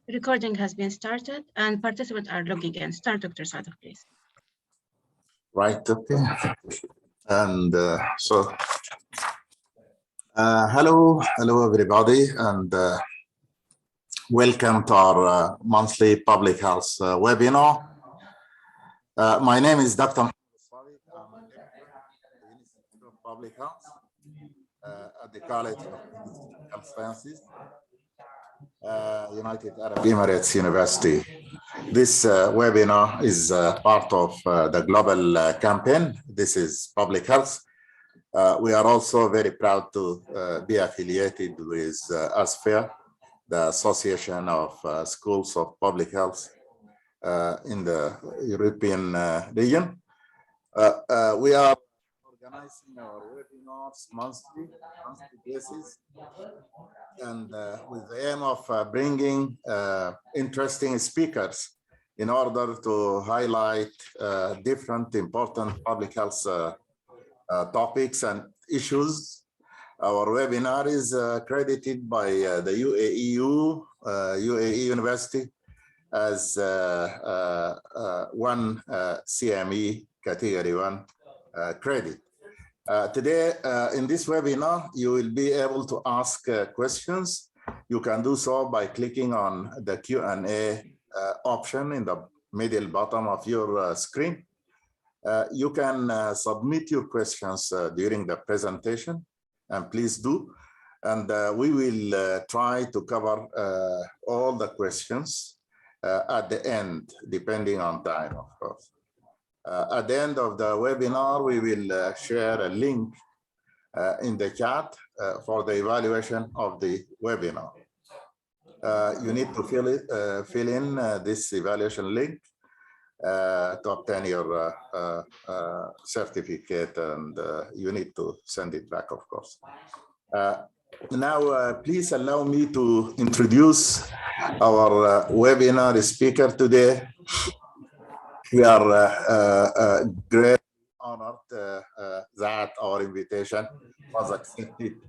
Recording has been started and participants are logging in. Start, Dr. Sadek, please. Right, okay. And hello everybody, and welcome to our monthly public health webinar. My name is Dr. Mohammed Sadiq. I'm a lecturer at the Institute of Public Health at the College of Health Sciences, United Arab Emirates University. This webinar is part of the global campaign. This is public health. We are also very proud to be affiliated with ASFEA, the Association of Schools of Public Health in the European region. We are organizing our webinars monthly basis, and with the aim of bringing interesting speakers in order to highlight different important public health topics and issues. Our webinar is accredited by the UAE University as one CME Category 1 credit. Today, in this webinar, you will be able to ask questions. You can do so by clicking on the Q&A option in the middle bottom of your screen. You can submit your questions during the presentation, and please do. And we will try to cover all the questions at the end, depending on time, of course. At the end of the webinar, we will share a link in the chat for the evaluation of the webinar. You need to fill in this evaluation link to obtain your certificate, and you need to send it back, of course. Now, please allow me to introduce our webinar speaker today. We are greatly honored that our invitation was accepted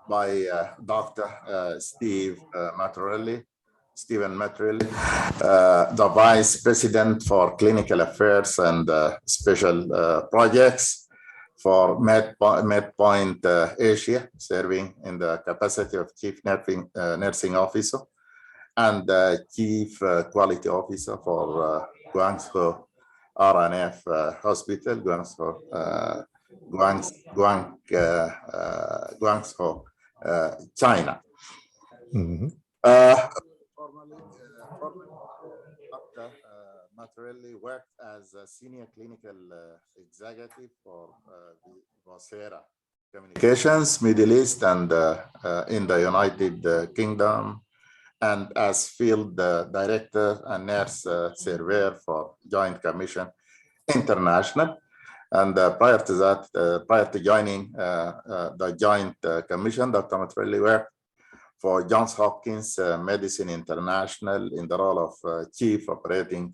by Dr. Stephen Matarelli, the Vice President for Clinical Affairs and Special Projects for MedPoint Asia, serving in the capacity of Chief Nursing Officer and Chief Quality Officer for Guangzhou RNF Hospital, Guangzhou, China. Mm-hmm. Formerly, Dr. Matarelli worked as a senior clinical executive for Vocera Communications, Middle East, and in the United Kingdom, and as field director and nurse surveyor for Joint Commission International. And prior to that, prior to joining the Joint Commission, Dr. Matarelli worked for Johns Hopkins Medicine International in the role of Chief Operating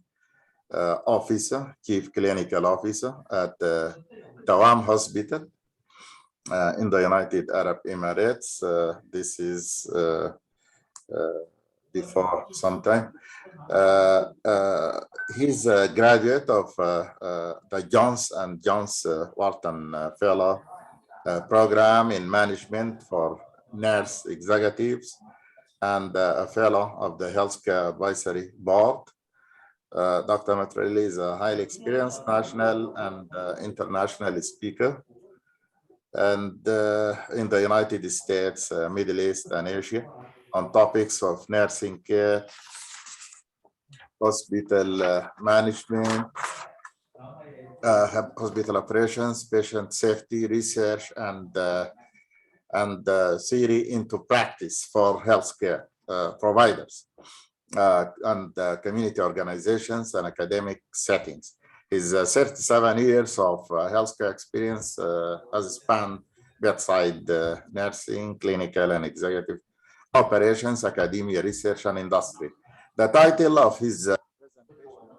Officer, Chief Clinical Officer at Dawam Hospital in the United Arab Emirates. This is before some time. He's a graduate of the Jones and Jones Wharton Fellow Program in Management for Nurse Executives and a Fellow of the Healthcare Advisory Board. Dr. Matarelli is a highly experienced national and international speaker, and in the United States, Middle East, and Asia, on topics of nursing care, hospital management, hospital operations, patient safety, research, and theory into practice for healthcare providers and community organizations and academic settings. His 37 years of healthcare experience has spanned bedside nursing, clinical and executive operations, academia, research, and industry. The title of his presentation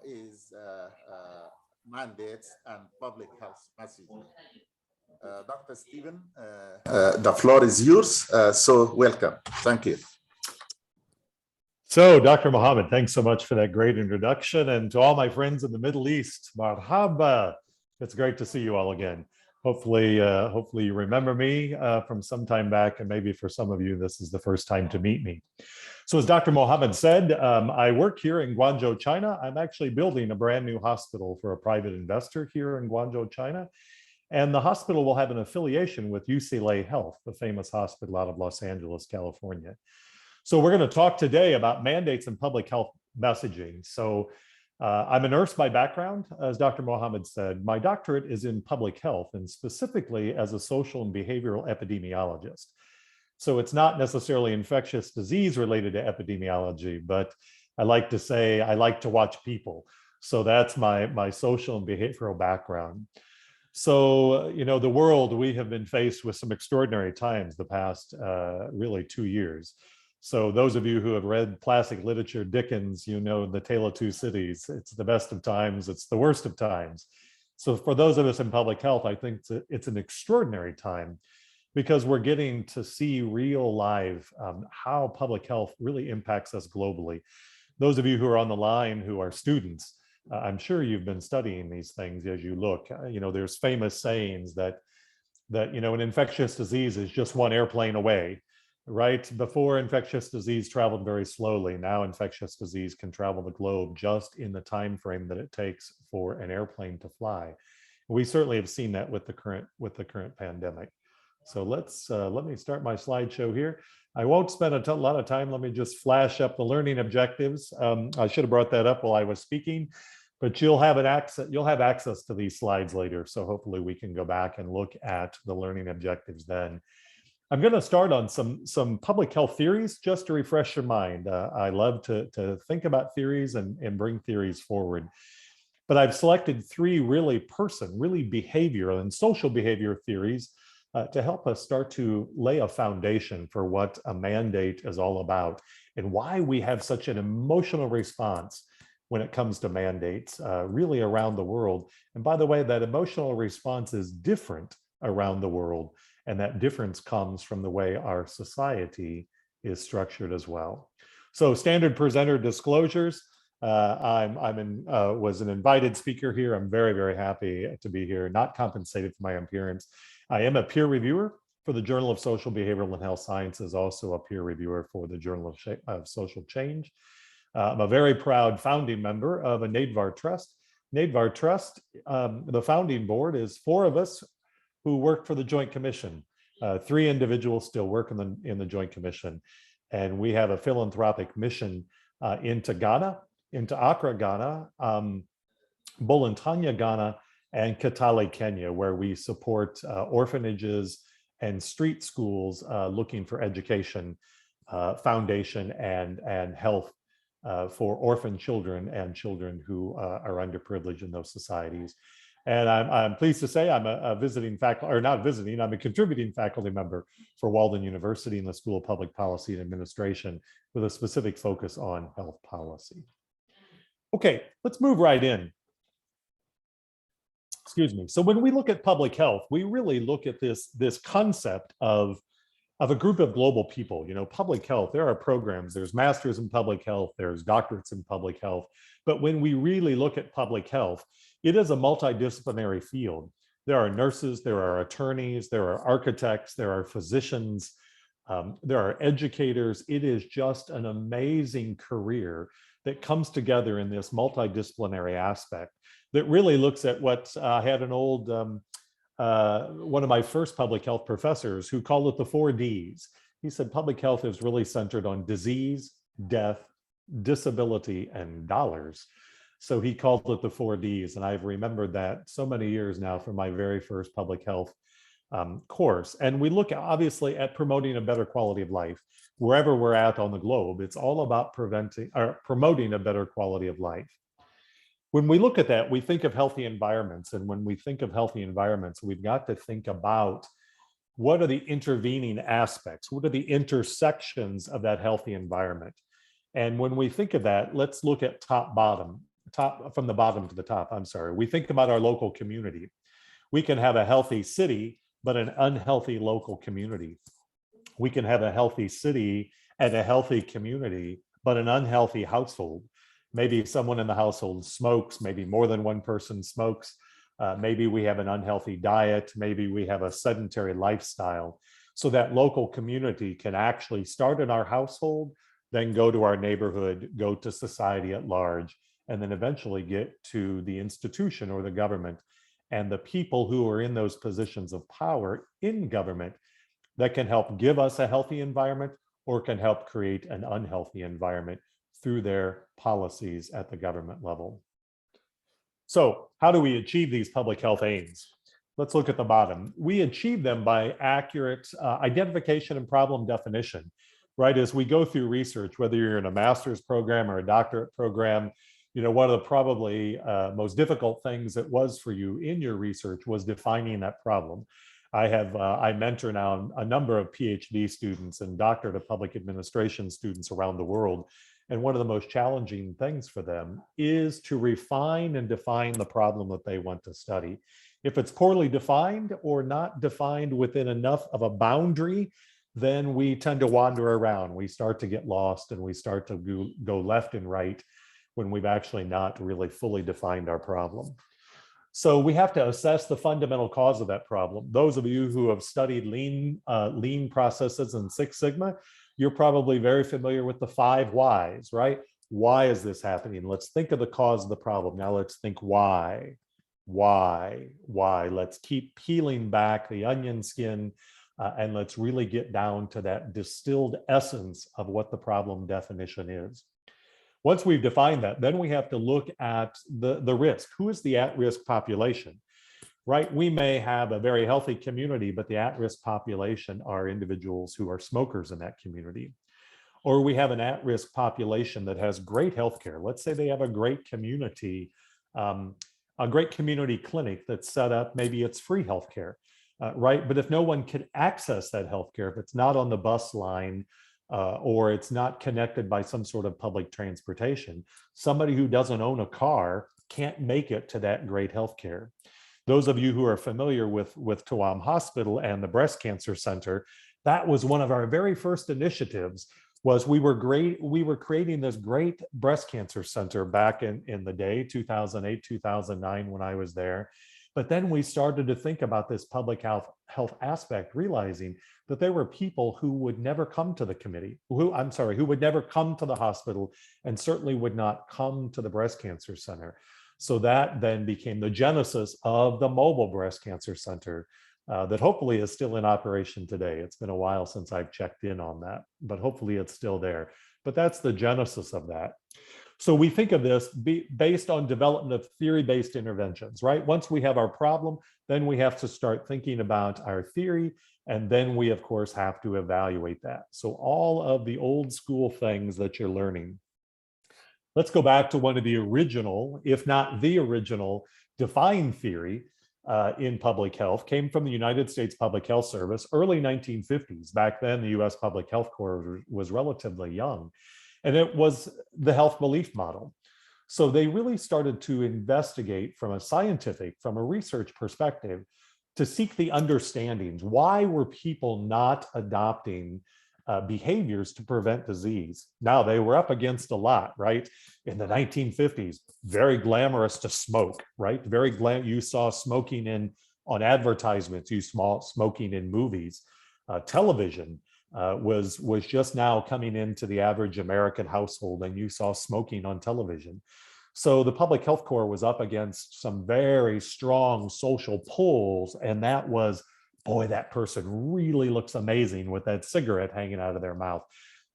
is Mandates and Public Health Messaging. Dr. Stephen, the floor is yours, so welcome. Thank you. So, Dr. Mohammed, thanks so much for that great introduction. And to all my friends in the Middle East, marhaba. It's great to see you all again. Hopefully you remember me from some time back, and maybe for some of you, this is the first time to meet me. So as Dr. Mohammed said, I work here in Guangzhou, China. I'm actually building a brand new hospital for a private investor here in Guangzhou, China. And the hospital will have an affiliation with UCLA Health, the famous hospital out of Los Angeles, California. So we're going to talk today about mandates and public health messaging. So I'm a nurse by background, as Dr. Mohammed said. My doctorate is in public health, and specifically as a social and behavioral epidemiologist. So it's not necessarily infectious disease related to epidemiology, but I like to say I like to watch people. So that's my social and behavioral background. So, the world, we have been faced with some extraordinary times the past really 2 years. So those of you who have read classic literature, Dickens, The Tale of Two Cities. It's the best of times, it's the worst of times. So for those of us in public health, I think it's an extraordinary time because we're getting to see real live how public health really impacts us globally. Those of you who are on the line who are students, I'm sure you've been studying these things as you look. There's famous sayings that an infectious disease is just one airplane away. Right before, infectious disease traveled very slowly. Now infectious disease can travel the globe just in the time frame that it takes for an airplane to fly. We certainly have seen that with the current pandemic. So let me start my slideshow here. I won't spend a lot of time. Let me just flash up the learning objectives. I should have brought that up while I was speaking, but you'll have access to these slides later. So hopefully we can go back and look at the learning objectives then. I'm going to start on some public health theories just to refresh your mind. I love to think about theories and bring theories forward. But I've selected 3 really behavioral and social behavior theories to help us start to lay a foundation for what a mandate is all about and why we have such an emotional response when it comes to mandates really around the world. And by the way, that emotional response is different around the world. And that difference comes from the way our society is structured as well. So standard presenter disclosures. Was an invited speaker here. I'm very, very happy to be here, not compensated for my appearance. I am a peer reviewer for the Journal of Social, Behavioral, and Health Sciences, also a peer reviewer for the Journal of Social Change. I'm a very proud founding member of a NADVAR Trust. NADVAR Trust, the founding board is 4 of us who work for the Joint Commission. 3 individuals still work in the Joint Commission. And we have a philanthropic mission into Ghana, into Accra, Ghana, Bolantanya, Ghana, and Kitale, Kenya, where we support orphanages and street schools looking for education, foundation, and health for orphan children and children who are underprivileged in those societies. And I'm pleased to say I'm a visiting faculty, or not visiting, I'm a contributing faculty member for Walden University in the School of Public Policy and Administration with a specific focus on health policy. Okay, let's move right in. Excuse me. So when we look at public health, we really look at this concept of a group of global people. Public health, there are programs, there's masters in public health, there's doctorates in public health. But when we really look at public health, it is a multidisciplinary field. There are nurses, there are attorneys, there are architects, there are physicians, there are educators. It is just an amazing career that comes together in this multidisciplinary aspect that really looks at what I had an old, one of my first public health professors who called it the 4 Ds. He said public health is really centered on disease, death, disability, and dollars. So he called it the 4 Ds. And I've remembered that so many years now from my very first public health course. And we look obviously at promoting a better quality of life. Wherever we're at on the globe, it's all about promoting a better quality of life. When we look at that, we think of healthy environments. And when we think of healthy environments, we've got to think about what are the intervening aspects? What are the intersections of that healthy environment? And when we think of that, let's look at top from the bottom to the top, I'm sorry. We think about our local community. We can have a healthy city, but an unhealthy local community. We can have a healthy city and a healthy community, but an unhealthy household. Maybe someone in the household smokes, maybe more than one person smokes. Maybe we have an unhealthy diet, maybe we have a sedentary lifestyle. So that local community can actually start in our household, then go to our neighborhood, go to society at large, and then eventually get to the institution or the government and the people who are in those positions of power in government that can help give us a healthy environment or can help create an unhealthy environment through their policies at the government level. So how do we achieve these public health aims? Let's look at the bottom. We achieve them by accurate identification and problem definition, right? As we go through research, whether you're in a master's program or a doctorate program, you know, one of the probably most difficult things it was for you in your research was defining that problem. I mentor now a number of PhD students and doctorate of public administration students around the world. And one of the most challenging things for them is to refine and define the problem that they want to study. If it's poorly defined or not defined within enough of a boundary, then we tend to wander around. We start to get lost and we start to go left and right when we've actually not really fully defined our problem. So we have to assess the fundamental cause of that problem. Those of you who have studied lean processes in Six Sigma, you're probably very familiar with the 5 whys, right? Why is this happening? Let's think of the cause of the problem. Now let's think why. Let's keep peeling back the onion skin and let's really get down to that distilled essence of what the problem definition is. Once we've defined that, then we have to look at the risk. Who is the at-risk population, right? We may have a very healthy community, but the at-risk population are individuals who are smokers in that community. Or we have an at-risk population that has great healthcare. Let's say they have a great community clinic that's set up, maybe it's free healthcare, right? But if no one can access that healthcare, if it's not on the bus line, or it's not connected by some sort of public transportation, somebody who doesn't own a car can't make it to that great healthcare. Those of you who are familiar with Tuam Hospital and the Breast Cancer Center, that was one of our very first initiatives. Was we were creating this great breast cancer center back in the day, 2008, 2009, when I was there. But then we started to think about this public health aspect, realizing that there were people who would never come to the committee, who would never come to the hospital and certainly would not come to the breast cancer center. So that then became the genesis of the mobile breast cancer center that hopefully is still in operation today. It's been a while since I've checked in on that, but hopefully it's still there. But that's the genesis of that. So we think of this based on development of theory-based interventions, right? Once we have our problem, then we have to start thinking about our theory, and then we, of course, have to evaluate that. So all of the old school things that you're learning. Let's go back to one of the original, if not the original, defined theory in public health, came from the United States Public Health Service, early 1950s. Back then, the US Public Health Corps was relatively young. And it was the health belief model. So they really started to investigate from a research perspective, to seek the understandings. Why were people not adopting behaviors to prevent disease? Now, they were up against a lot, right? In the 1950s, very glamorous to smoke, right? You saw smoking on advertisements, you saw smoking in movies. Television was just now coming into the average American household, and you saw smoking on television. So the Public Health Corps was up against some very strong social pulls, and that was, boy, that person really looks amazing with that cigarette hanging out of their mouth.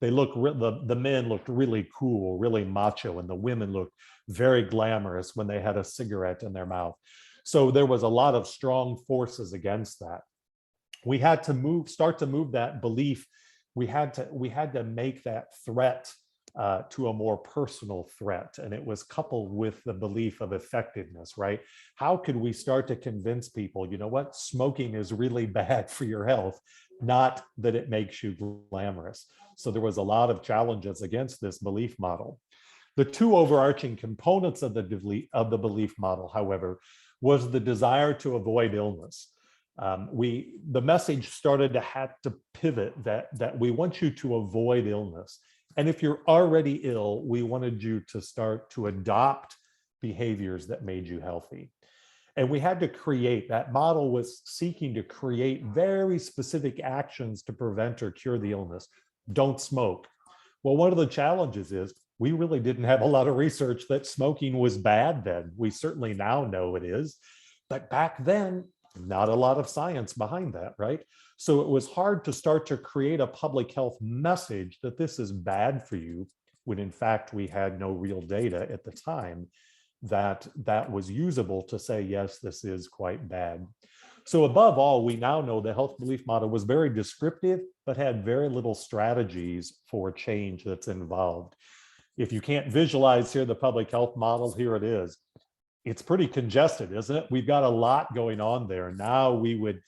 The men looked really cool, really macho, and the women looked very glamorous when they had a cigarette in their mouth. So there was a lot of strong forces against that. We had to start to move that belief. We had to make that threat to a more personal threat. And it was coupled with the belief of effectiveness, right? How could we start to convince people, you know what, smoking is really bad for your health, not that it makes you glamorous. So there was a lot of challenges against this belief model. The two overarching components of the belief model, however, was the desire to avoid illness. The message started to have to pivot that we want you to avoid illness. And if you're already ill, we wanted you to start to adopt behaviors that made you healthy. And we had to create, that model was seeking to create very specific actions to prevent or cure the illness. Don't smoke. Well, one of the challenges is we really didn't have a lot of research that smoking was bad then. We certainly now know it is, but back then, not a lot of science behind that, right? So it was hard to start to create a public health message that this is bad for you, when in fact we had no real data at the time that was usable to say, yes, this is quite bad. So above all, we now know the health belief model was very descriptive, but had very little strategies for change that's involved. If you can't visualize here the public health model, here it is. It's pretty congested, isn't it? We've got a lot going on there. Now we would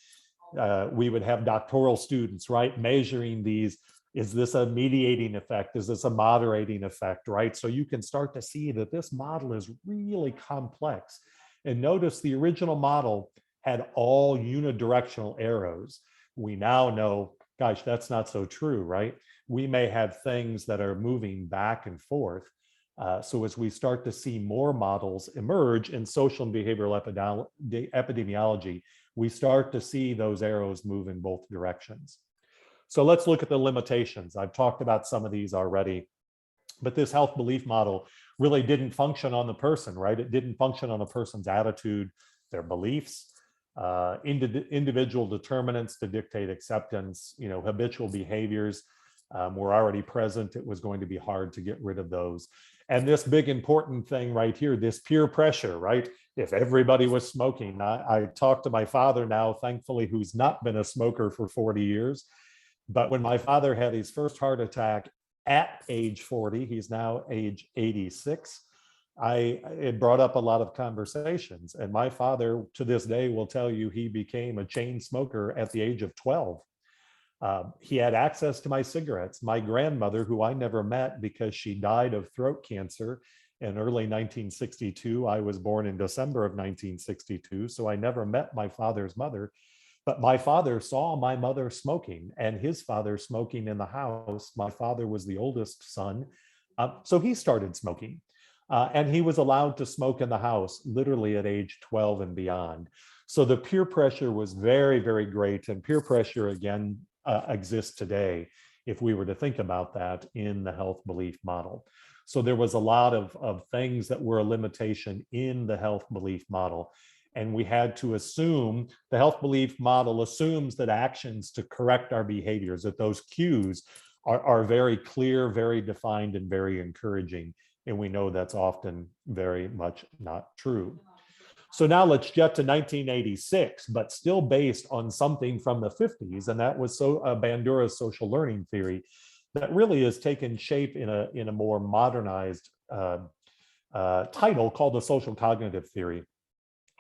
have doctoral students, right, measuring these. Is this a mediating effect? Is this a moderating effect, right? So you can start to see that this model is really complex. And notice the original model had all unidirectional arrows. We now know, gosh, that's not so true, right? We may have things that are moving back and forth. So as we start to see more models emerge in social and behavioral epidemiology, we start to see those arrows move in both directions. So let's look at the limitations. I've talked about some of these already, but this health belief model really didn't function on the person, right? It didn't function on a person's attitude, their beliefs, individual determinants to dictate acceptance, habitual behaviors were already present. It was going to be hard to get rid of those. And this big important thing right here, this peer pressure, right? If everybody was smoking, I talk to my father now, thankfully, who's not been a smoker for 40 years. But when my father had his first heart attack at age 40, he's now age 86, it brought up a lot of conversations. And my father, to this day, will tell you he became a chain smoker at the age of 12. He had access to my cigarettes. My grandmother, who I never met because she died of throat cancer in early 1962. I was born in December of 1962, so I never met my father's mother. But my father saw my mother smoking and his father smoking in the house. My father was the oldest son, so he started smoking. And he was allowed to smoke in the house literally at age 12 and beyond. So the peer pressure was very, very great. And peer pressure, again, exists today, if we were to think about that in the health belief model. So there was a lot of things that were a limitation in the health belief model. And we had to assume, the health belief model assumes that actions to correct our behaviors, that those cues are very clear, very defined, and very encouraging. And we know that's often very much not true. So now let's get to 1986, but still based on something from the 50s, and that was Bandura's social learning theory that really has taken shape in a more modernized title called the social cognitive theory.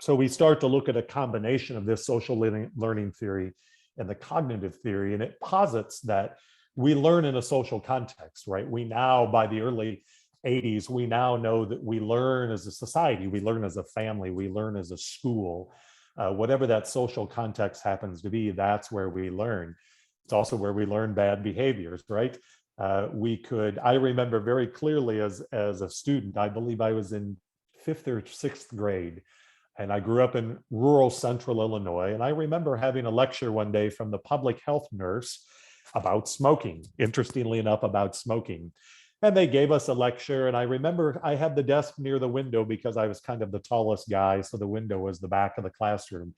So we start to look at a combination of this social learning theory and the cognitive theory, and it posits that we learn in a social context, right? We now, by the early 80s, we now know that we learn as a society, we learn as a family, we learn as a school. Whatever that social context happens to be, that's where we learn. It's also where we learn bad behaviors, right? I remember very clearly as a student, I believe I was in 5th or 6th grade, and I grew up in rural central Illinois. And I remember having a lecture one day from the public health nurse about smoking, interestingly enough, about smoking. And they gave us a lecture. And I remember I had the desk near the window because I was kind of the tallest guy. So the window was the back of the classroom.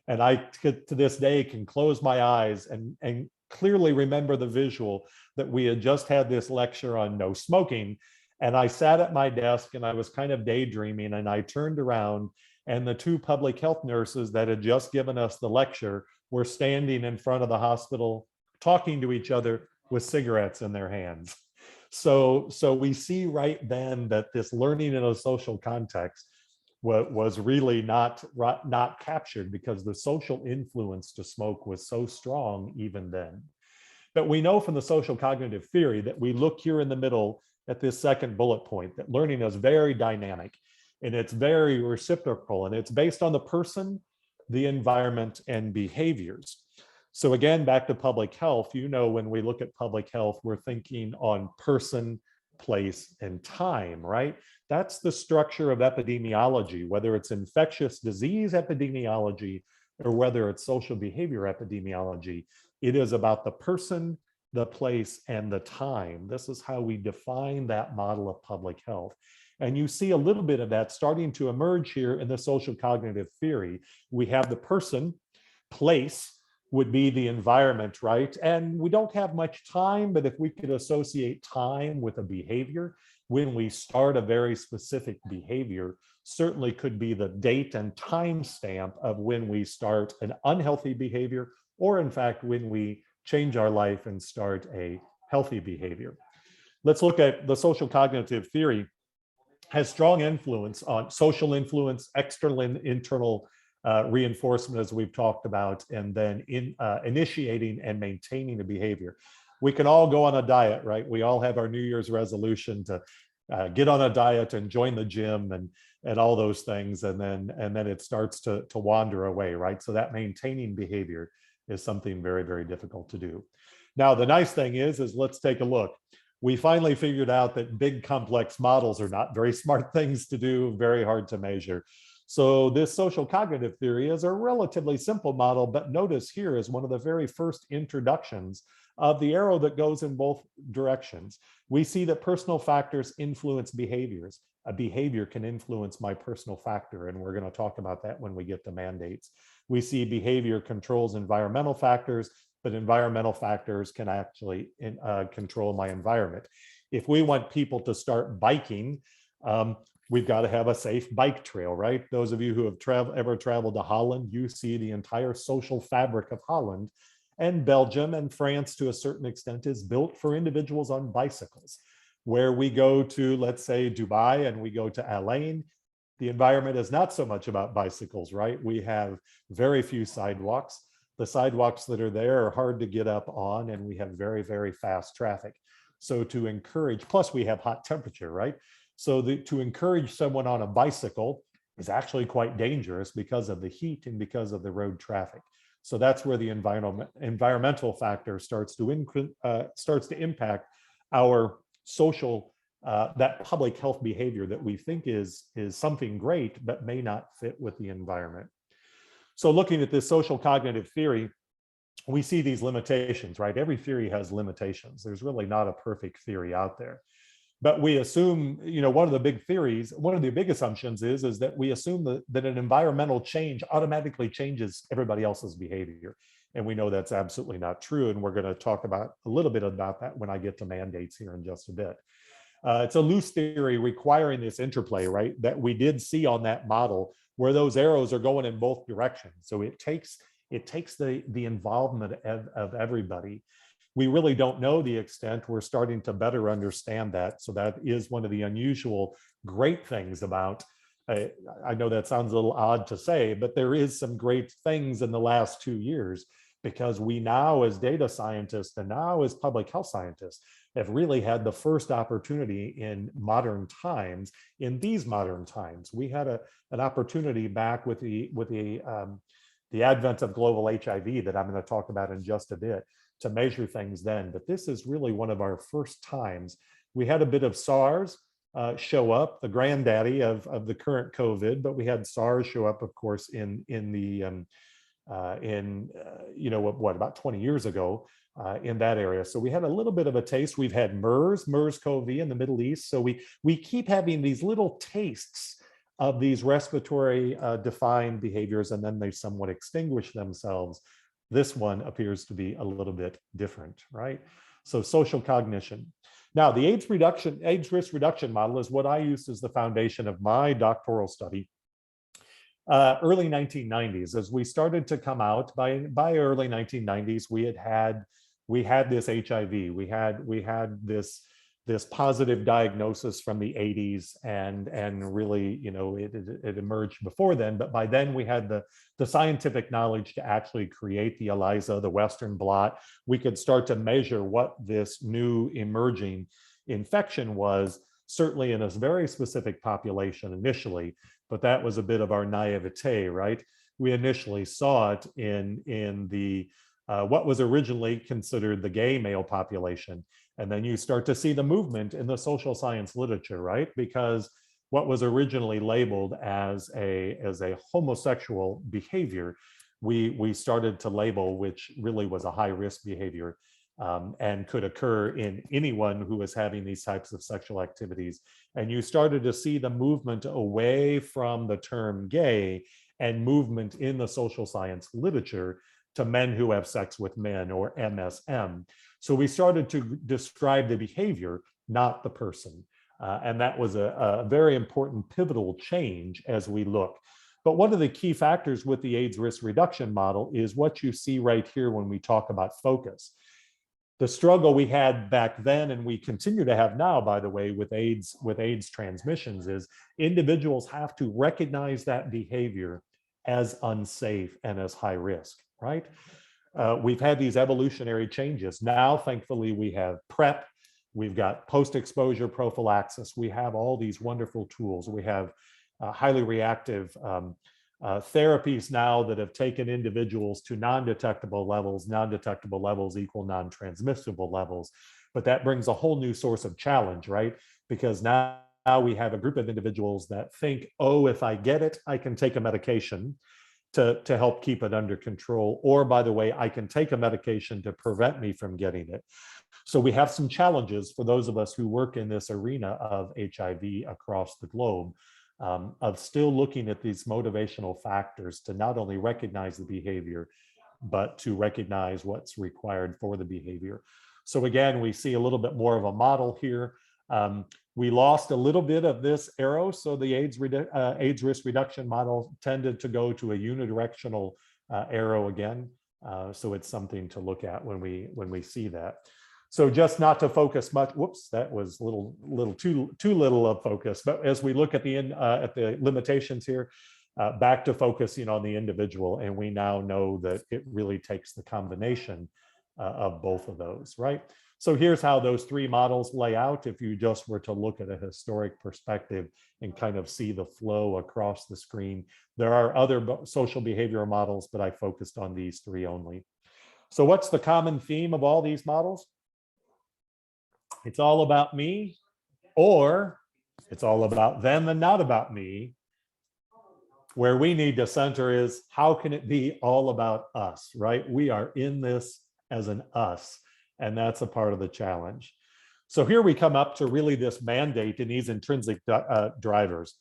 And I, to this day, can close my eyes and clearly remember the visual that we had just had this lecture on no smoking. And I sat at my desk and I was kind of daydreaming, and I turned around, and the 2 public health nurses that had just given us the lecture were standing in front of the hospital talking to each other with cigarettes in their hands. So we see right then that this learning in a social context was really not captured, because the social influence to smoke was so strong even then. But we know from the social cognitive theory that we look here in the middle at this second bullet point, that learning is very dynamic and it's very reciprocal, and it's based on the person, the environment, and behaviors. So again, back to public health, when we look at public health, we're thinking on person, place, and time, right? That's the structure of epidemiology, whether it's infectious disease epidemiology or whether it's social behavior epidemiology. It is about the person, the place, and the time. This is how we define that model of public health. And you see a little bit of that starting to emerge here in the social cognitive theory. We have the person, place would be the environment, right? And we don't have much time, but if we could associate time with a behavior, when we start a very specific behavior, certainly could be the date and time stamp of when we start an unhealthy behavior, or in fact, when we change our life and start a healthy behavior. Let's look at the social cognitive theory. Has strong influence on social influence, external and internal reinforcement, as we've talked about, and then initiating and maintaining a behavior. We can all go on a diet, right? We all have our New Year's resolution to get on a diet and join the gym and all those things, and then it starts to wander away, right? So that maintaining behavior is something very, very difficult to do. Now, the nice thing is let's take a look. We finally figured out that big complex models are not very smart things to do, very hard to measure. So this social cognitive theory is a relatively simple model, but notice here is one of the very first introductions of the arrow that goes in both directions. We see that personal factors influence behaviors. A behavior can influence my personal factor, and we're going to talk about that when we get to mandates. We see behavior controls environmental factors, but environmental factors can actually control my environment. If we want people to start biking, we've got to have a safe bike trail, right? Those of you who have ever traveled to Holland, you see the entire social fabric of Holland, and Belgium and France to a certain extent is built for individuals on bicycles. Where we go to, let's say, Dubai, and we go to Al Ain, the environment is not so much about bicycles, right? We have very few sidewalks. The sidewalks that are there are hard to get up on, and we have very, very fast traffic. So to encourage, plus we have hot temperature, right? So to encourage someone on a bicycle is actually quite dangerous because of the heat and because of the road traffic. So that's where the environmental factor starts to impact our social, that public health behavior that we think is something great, but may not fit with the environment. So looking at this social cognitive theory, we see these limitations, right? Every theory has limitations. There's really not a perfect theory out there. But we assume, one of the big assumptions is that we assume that an environmental change automatically changes everybody else's behavior. And we know that's absolutely not true. And we're going to talk about a little bit about that when I get to mandates here in just a bit. It's a loose theory requiring this interplay, right? That we did see on that model where those arrows are going in both directions. So it takes the involvement of everybody. We really don't know the extent. We're starting to better understand that. So that is one of the unusual great things about, I know that sounds a little odd to say, but there is some great things in the last 2 years, because we now as data scientists and now as public health scientists have really had the first opportunity in modern times, in these modern times. We had an opportunity back with the advent of global HIV that I'm going to talk about in just a bit, to measure things then. But this is really one of our first times. We had a bit of SARS show up, the granddaddy of the current COVID, but we had SARS show up, of course, about 20 years ago in that area. So we had a little bit of a taste. We've had MERS-CoV in the Middle East. So we keep having these little tastes of these respiratory defined behaviors, and then they somewhat extinguish themselves. This one appears to be a little bit different, right? So social cognition. Now, the AIDS risk reduction model is what I used as the foundation of my doctoral study. Early 1990s, as we started to come out, by early 1990s, we had this HIV, we had this positive diagnosis from the 80s, and really, it emerged before then. But by then we had the scientific knowledge to actually create the ELISA, the Western blot. We could start to measure what this new emerging infection was, certainly in a very specific population initially, but that was a bit of our naivete, right? We initially saw it in the what was originally considered the gay male population. And then you start to see the movement in the social science literature, right? Because what was originally labeled as a homosexual behavior, we started to label, which really was a high risk behavior, and could occur in anyone who was having these types of sexual activities. And you started to see the movement away from the term gay and movement in the social science literature to men who have sex with men, or MSM. So we started to describe the behavior, not the person. And that was a very important pivotal change as we look. But one of the key factors with the AIDS risk reduction model is what you see right here when we talk about focus. The struggle we had back then, and we continue to have now, by the way, with AIDS transmissions, is individuals have to recognize that behavior as unsafe and as high risk, right? We've had these evolutionary changes. Now, thankfully, we have PrEP, we've got post-exposure prophylaxis, we have all these wonderful tools. We have highly reactive therapies now that have taken individuals to non-detectable levels equal non-transmissible levels. But that brings a whole new source of challenge, right? Because now we have a group of individuals that think, oh, if I get it, I can take a medication to help keep it under control. Or, by the way, I can take a medication to prevent me from getting it. So we have some challenges for those of us who work in this arena of HIV across the globe, of still looking at these motivational factors to not only recognize the behavior, but to recognize what's required for the behavior. So again, we see a little bit more of a model here. We lost a little bit of this arrow. So the AIDS risk reduction model tended to go to a unidirectional arrow again. So it's something to look at when we see that. So just not to focus much, whoops, that was a little too little of focus. But as we look at the limitations here, back to focusing on the individual, and we now know that it really takes the combination of both of those, right? So here's how those three models lay out. If you just were to look at a historic perspective and kind of see the flow across the screen, there are other social behavioral models, but I focused on these three only. So what's the common theme of all these models? It's all about me, or it's all about them and not about me. Where we need to center is, how can it be all about us, right? We are in this as an us, and that's a part of the challenge. So here we come up to really this mandate and these intrinsic drivers.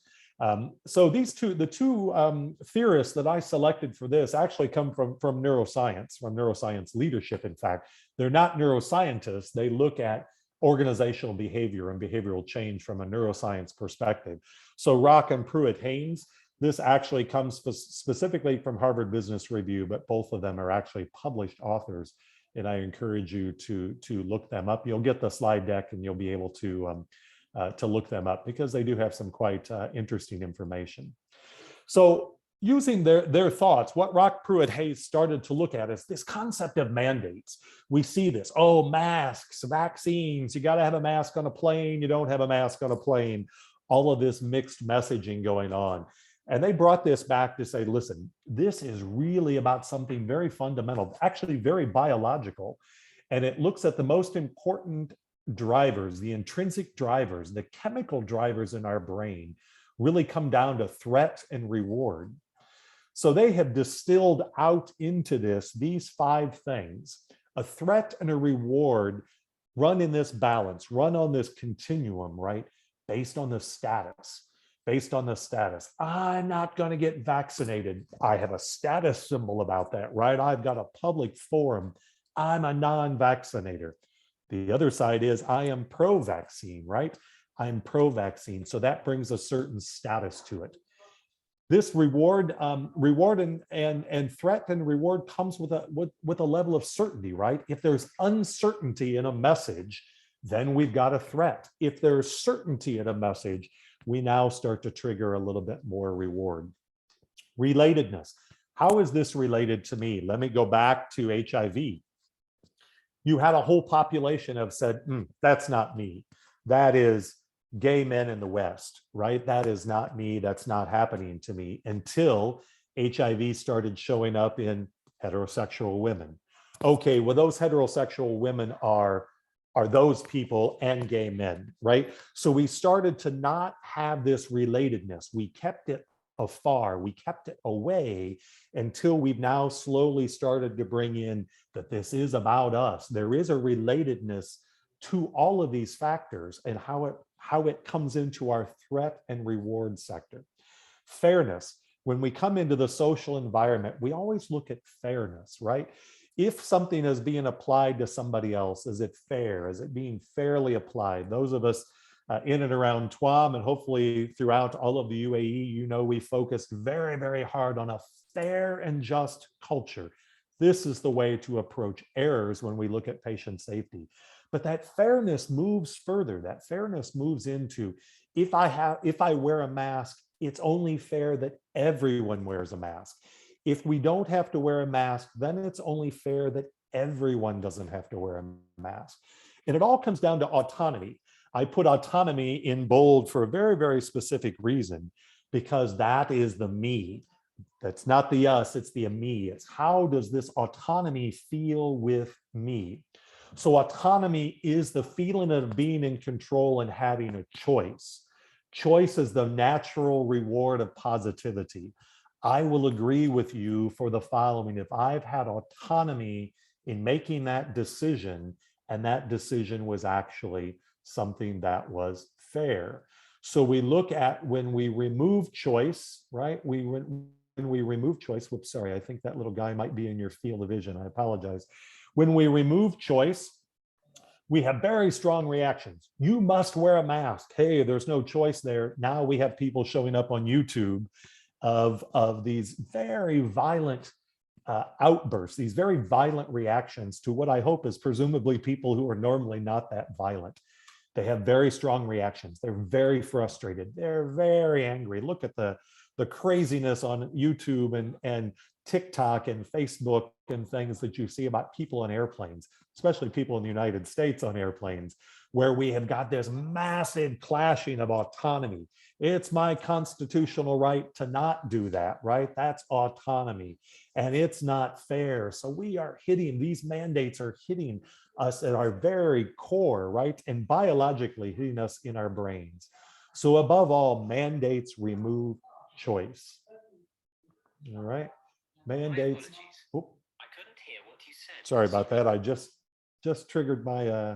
So the two theorists that I selected for this actually come from neuroscience leadership. In fact, they're not neuroscientists. They look at organizational behavior and behavioral change from a neuroscience perspective. So Rock and Pruitt-Haynes, this actually comes specifically from Harvard Business Review, but both of them are actually published authors, and I encourage you to look them up. You'll get the slide deck and you'll be able to look them up, because they do have some quite interesting information. So using their thoughts, what Rock, Pruitt-Haynes started to look at is this concept of mandates. We see this, oh, masks, vaccines, you got to have a mask on a plane, you don't have a mask on a plane, all of this mixed messaging going on. And they brought this back to say, listen, this is really about something very fundamental, actually very biological. And it looks at the most important drivers, the intrinsic drivers, the chemical drivers in our brain really come down to threat and reward. So they have distilled out into this, these five things. A threat and a reward run in this balance, run on this continuum, right? Based on the status. I'm not going to get vaccinated. I have a status symbol about that, right? I've got a public forum. I'm a non-vaccinator. The other side is I am pro-vaccine, right? I'm pro-vaccine. So that brings a certain status to it. This reward and threat and reward comes with a level of certainty, right? If there's uncertainty in a message, then we've got a threat. If there's certainty in a message, we now start to trigger a little bit more reward. Relatedness. How is this related to me? Let me go back to HIV. You had a whole population of said, that's not me. That is gay men in the West, right? That is not me. That's not happening to me, until HIV started showing up in heterosexual women. okay, well, those heterosexual women are those people and gay men, right? So we started to not have this relatedness. We kept it afar, we kept it away until we've now slowly started to bring in that this is about us. There is a relatedness to all of these factors and how it comes into our threat and reward sector. Fairness. When we come into the social environment, we always look at fairness, right? If something is being applied to somebody else, is it fair? Is it being fairly applied? Those of us in and around TWAM and hopefully throughout all of the UAE, you know, we focused very, very hard on a fair and just culture. This is the way to approach errors when we look at patient safety. But that fairness moves further. That fairness moves into, if I wear a mask, it's only fair that everyone wears a mask. If we don't have to wear a mask, then it's only fair that everyone doesn't have to wear a mask. And it all comes down to autonomy. I put autonomy in bold for a very, very specific reason, because that is the me. That's not the us, it's the me. It's how does this autonomy feel with me? So autonomy is the feeling of being in control and having a choice. Choice is the natural reward of positivity. I will agree with you for the following. If I've had autonomy in making that decision, and that decision was actually something that was fair. So we look at when we remove choice, right? When we remove choice, whoops, sorry, I think that little guy might be in your field of vision. I apologize. When we remove choice, we have very strong reactions. You must wear a mask. Hey, there's no choice there. Now we have people showing up on YouTube of these very violent outbursts, these very violent reactions to what I hope is presumably people who are normally not that violent. They have very strong reactions. They're very frustrated. They're very angry. Look at the craziness on YouTube and TikTok and Facebook and things that you see about people on airplanes, especially people in the United States on airplanes, where we have got this massive clashing of autonomy. It's my constitutional right to not do that, right? That's autonomy, and it's not fair. So we are hitting, these mandates are hitting us at our very core, right? And biologically hitting us in our brains. So above all, mandates remove choice. All right, mandates. Oh, I couldn't hear what you said. sorry about that. I just triggered my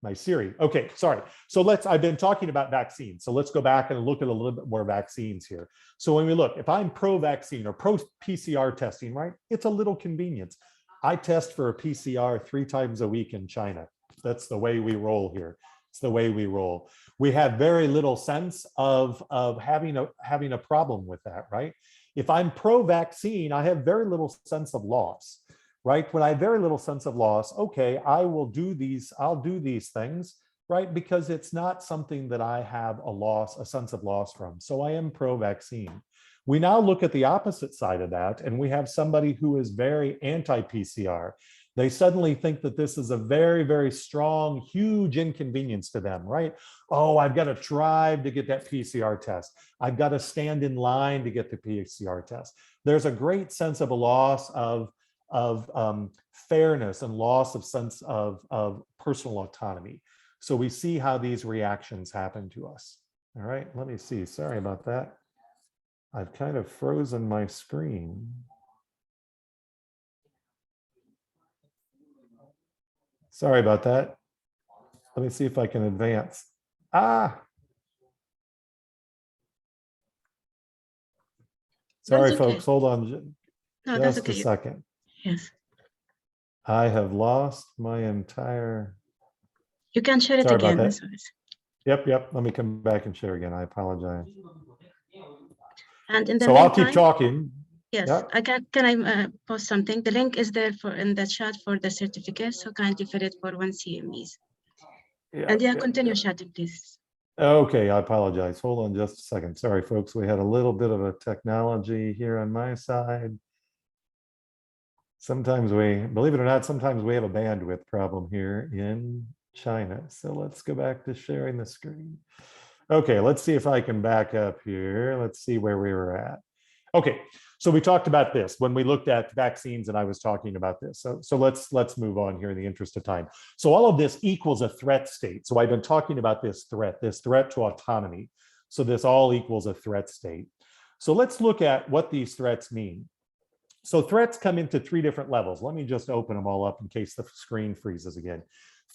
my Siri. Okay, sorry. So I've been talking about vaccines. So let's go back and look at a little bit more vaccines here. So when we look, if I'm pro-vaccine or pro-PCR testing, right, it's a little convenience. I test for a PCR 3 times a week in China. That's the way we roll here. It's the way we roll. We have very little sense of having a problem with that, right? If I'm pro-vaccine, I have very little sense of loss. Right? When I have very little sense of loss, okay, I'll do these things, right? Because it's not something that I have a sense of loss from. So I am pro-vaccine. We now look at the opposite side of that, and we have somebody who is very anti-PCR. They suddenly think that this is a very, very strong, huge inconvenience to them, right? Oh, I've got to drive to get that PCR test. I've got to stand in line to get the PCR test. There's a great sense of a loss of fairness and loss of sense of personal autonomy. So we see how these reactions happen to us. All right, let me see. Sorry about that. I've kind of frozen my screen. Sorry about that. Let me see if I can advance. Sorry, That's okay. folks, hold on No, that's just a okay. second. Yes. I have lost my entire. You can share it Sorry about again. that. Sorry. Yep. Let me come back and share again. I apologize. And in the So I'll meantime, keep talking. yes, Yeah. can I post something? The link is there in the chat for the certificate, so kindly fill it for 1 CMEs. And continue chatting, please. Okay, I apologize. Hold on just a second. Sorry, folks. We had a little bit of a technology here on my side. Sometimes believe it or not, sometimes we have a bandwidth problem here in China. So let's go back to sharing the screen. Okay, let's see if I can back up here. Let's see where we were at. Okay, So we talked about this when we looked at vaccines, and I was talking about this. So let's move on here in the interest of time. So all of this equals a threat state. So I've been talking about this threat to autonomy. So this all equals a threat state. So let's look at what these threats mean. So threats come into three different levels. Let me just open them all up in case the screen freezes again.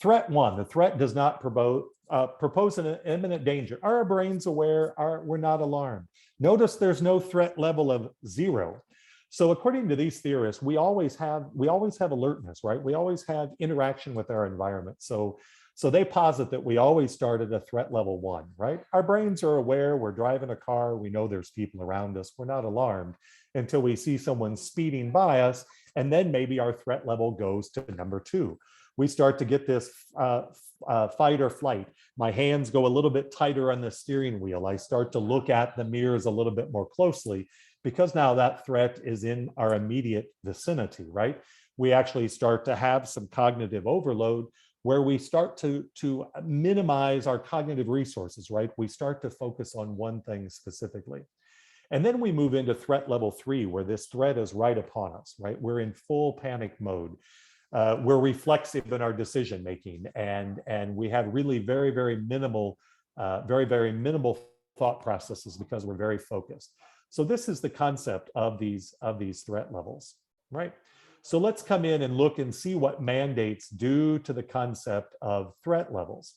Threat one, the threat does not propose an imminent danger. Are our brains aware? We're not alarmed? Notice there's no threat level of 0. So according to these theorists, we always have alertness, right? We always have interaction with our environment. So they posit that we always start at a threat level 1, right? Our brains are aware, we're driving a car, we know there's people around us, we're not alarmed until we see someone speeding by us, and then maybe our threat level goes to number 2. We start to get this fight or flight. My hands go a little bit tighter on the steering wheel. I start to look at the mirrors a little bit more closely because now that threat is in our immediate vicinity, right? We actually start to have some cognitive overload where we start to minimize our cognitive resources, right? We start to focus on one thing specifically. And then we move into threat level 3, where this threat is right upon us, right? We're in full panic mode. We're reflexive in our decision making, and we have really very minimal thought processes because we're very focused. So this is the concept of these threat levels, right? So let's come in and look and see what mandates do to the concept of threat levels.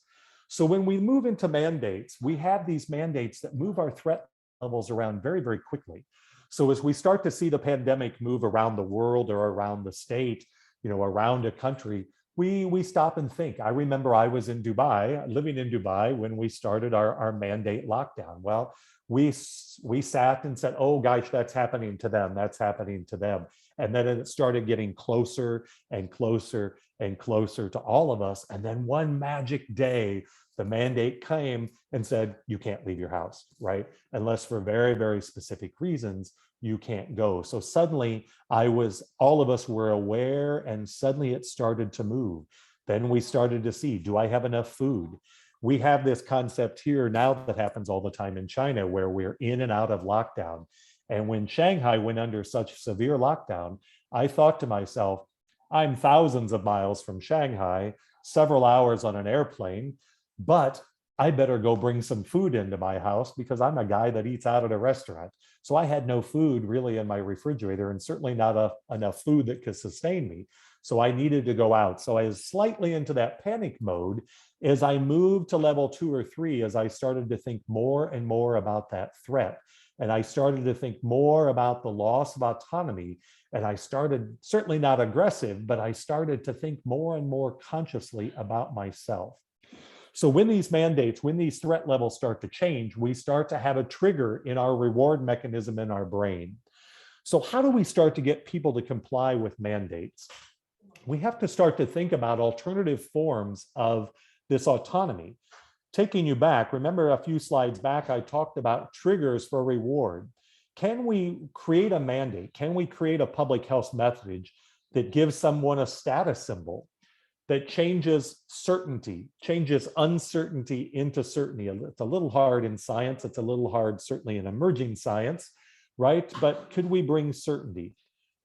So when we move into mandates, we have these mandates that move our threat levels around very quickly. So as we start to see the pandemic move around the world or around the state, around a country, we stop and think. I remember I was in Dubai, living in Dubai when we started our mandate lockdown. Well, we sat and said, oh gosh, that's happening to them, that's happening to them. And then it started getting closer and closer and closer to all of us. And then one magic day, the mandate came and said, you can't leave your house, right? Unless for very specific reasons, you can't go. So suddenly all of us were aware, and suddenly it started to move. Then we started to see, do I have enough food? We have this concept here now that happens all the time in China, where we're in and out of lockdown. And when Shanghai went under such severe lockdown, I thought to myself, I'm thousands of miles from Shanghai, several hours on an airplane, but I better go bring some food into my house because I'm a guy that eats out at a restaurant. So I had no food really in my refrigerator, and certainly not enough food that could sustain me. So I needed to go out. So I was slightly into that panic mode. As I moved to level 2 or 3, as I started to think more and more about that threat, and I started to think more about the loss of autonomy, and I started, certainly not aggressive, but I started to think more and more consciously about myself. So when these mandates, when these threat levels start to change, we start to have a trigger in our reward mechanism in our brain. So how do we start to get people to comply with mandates? We have to start to think about alternative forms of this autonomy. Taking you back, remember a few slides back, I talked about triggers for reward. Can we create a mandate? Can we create a public health message that gives someone a status symbol that changes certainty, changes uncertainty into certainty? It's a little hard in science. It's a little hard, certainly in emerging science, right? But could we bring certainty?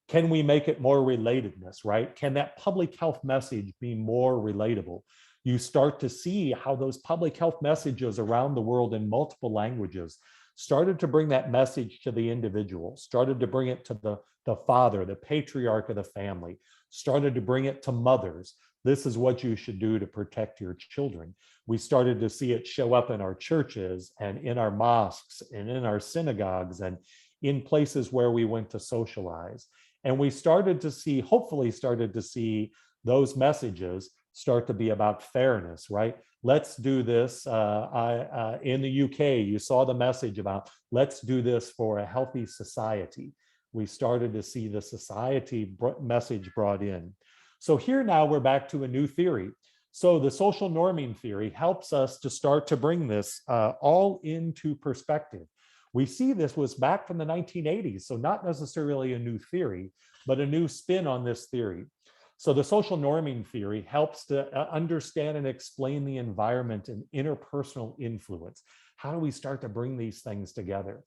Can we make it more relatedness, right? Can that public health message be more relatable? You start to see how those public health messages around the world in multiple languages started to bring that message to the individual, started to bring it to the father, the patriarch of the family, started to bring it to mothers. This is what you should do to protect your children. We started to see it show up in our churches and in our mosques and in our synagogues and in places where we went to socialize. And we started to see, hopefully started to see those messages start to be about fairness, right? Let's do this. In the UK, you saw the message about let's do this for a healthy society. We started to see the society message brought in. So here now we're back to a new theory. So the social norming theory helps us to start to bring this all into perspective. We see this was back from the 1980s, so not necessarily a new theory, but a new spin on this theory. So the social norming theory helps to understand and explain the environment and interpersonal influence. How do we start to bring these things together?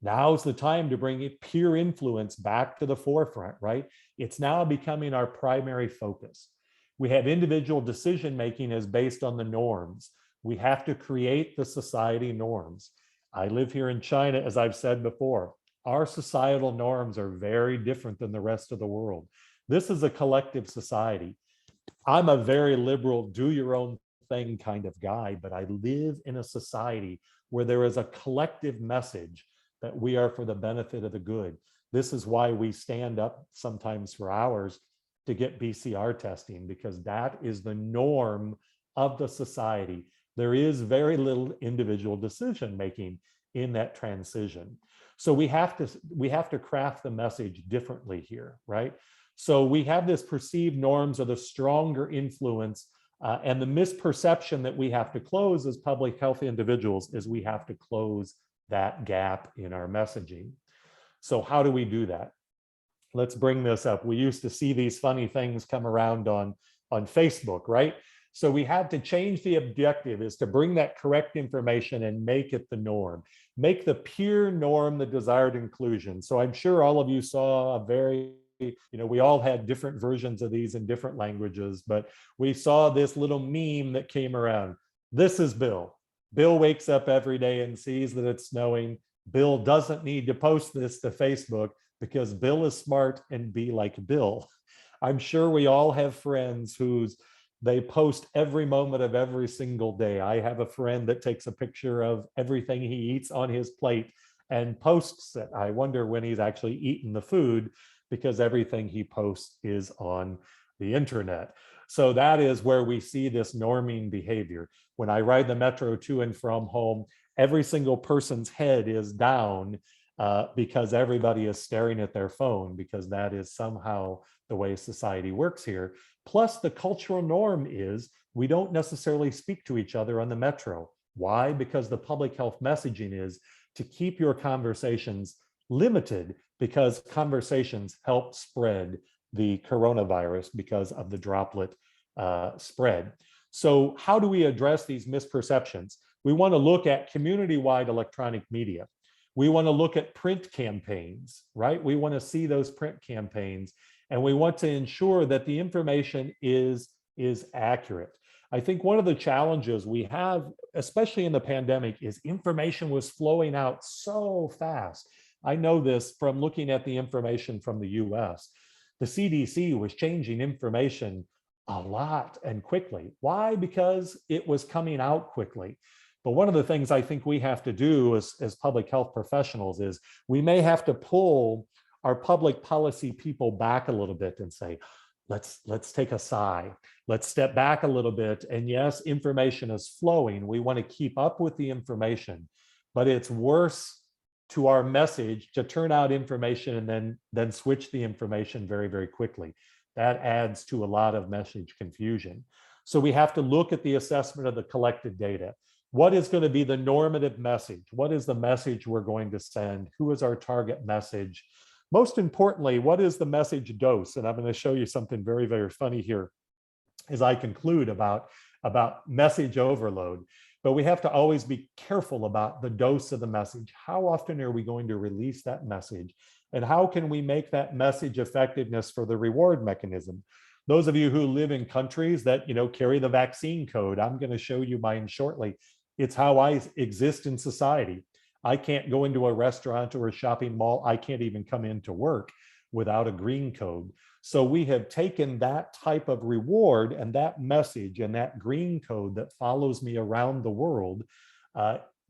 Now's the time to bring peer influence back to the forefront, right? It's now becoming our primary focus. We have individual decision-making as based on the norms. We have to create the society norms. I live here in China, as I've said before. Our societal norms are very different than the rest of the world. This is a collective society. I'm a very liberal, do your own thing kind of guy, but I live in a society where there is a collective message that we are for the benefit of the good. This is why we stand up sometimes for hours to get BCR testing, because that is the norm of the society. There is very little individual decision making in that transition. So we have to craft the message differently here, right? So we have this perceived norms of the stronger influence, and the misperception that we have to close as public health individuals is we have to close that gap in our messaging. So how do we do that? Let's bring this up. We used to see these funny things come around on Facebook, right? So we had to change the objective is to bring that correct information and make it the norm. Make the peer norm the desired inclusion. So I'm sure all of you saw a very, we all had different versions of these in different languages, but we saw this little meme that came around. This is Bill. Bill wakes up every day and sees that it's snowing. Bill doesn't need to post this to Facebook because Bill is smart and be like Bill. I'm sure we all have friends they post every moment of every single day. I have a friend that takes a picture of everything he eats on his plate and posts it. I wonder when he's actually eaten the food, because everything he posts is on the internet. So that is where we see this norming behavior. When I ride the metro to and from home, every single person's head is down because everybody is staring at their phone, because that is somehow the way society works here. Plus, the cultural norm is we don't necessarily speak to each other on the metro. Why? Because the public health messaging is to keep your conversations limited, because conversations help spread the coronavirus because of the droplet spread. So how do we address these misperceptions? We want to look at community-wide electronic media. We want to look at print campaigns, right? We want to see those print campaigns, and we want to ensure that the information is accurate. I think one of the challenges we have, especially in the pandemic, is information was flowing out so fast. I know this from looking at the information from the US. The CDC was changing information a lot and quickly. Why? Because it was coming out quickly. But one of the things I think we have to do as public health professionals is we may have to pull our public policy people back a little bit and say, let's take a sigh. Let's step back a little bit. And yes, information is flowing. We want to keep up with the information, but it's worse to our message to turn out information and then switch the information very, very quickly. That adds to a lot of message confusion. So we have to look at the assessment of the collected data. What is going to be the normative message? What is the message we're going to send? Who is our target message? Most importantly, what is the message dose? And I'm going to show you something very, very funny here as I conclude about message overload. But we have to always be careful about the dose of the message. How often are we going to release that message? And how can we make that message effectiveness for the reward mechanism? Those of you who live in countries that carry the vaccine code, I'm going to show you mine shortly. It's how I exist in society. I can't go into a restaurant or a shopping mall. I can't even come into work without a green code. So we have taken that type of reward and that message and that green code that follows me around the world,